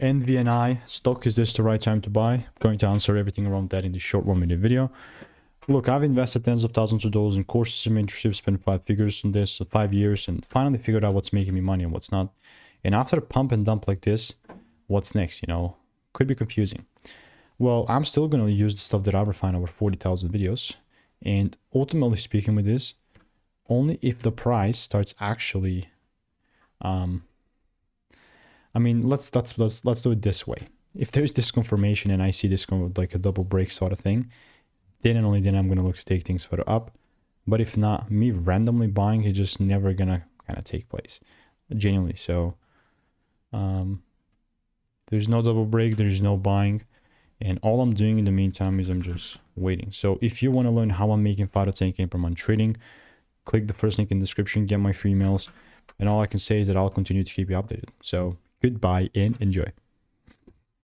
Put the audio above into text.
NVNI stock, is this the right time to buy? I'm going to answer everything around that in this short 1-minute video. Look, I've invested tens of thousands of dollars in courses and mentorship, spent 5 figures on this, 5 years, and finally figured out what's making me money and what's not. And after a pump and dump like this, what's next, you know? Could be confusing. Well, I'm still going to use the stuff that I've refined over 40,000 videos. And ultimately speaking with this, only if the price starts actually, I mean, let's do it this way. If there's this confirmation and I see this like a double break sort of thing, then and only then I'm going to look to take things further up. But if not, me randomly buying is just never going to kind of take place. Genuinely. So there's no double break, there's no buying. And all I'm doing in the meantime is I'm just waiting. So if you want to learn how I'm making 5 to 10K per month trading, click the first link in the description, get my free emails. And all I can say is that I'll continue to keep you updated. So goodbye and enjoy.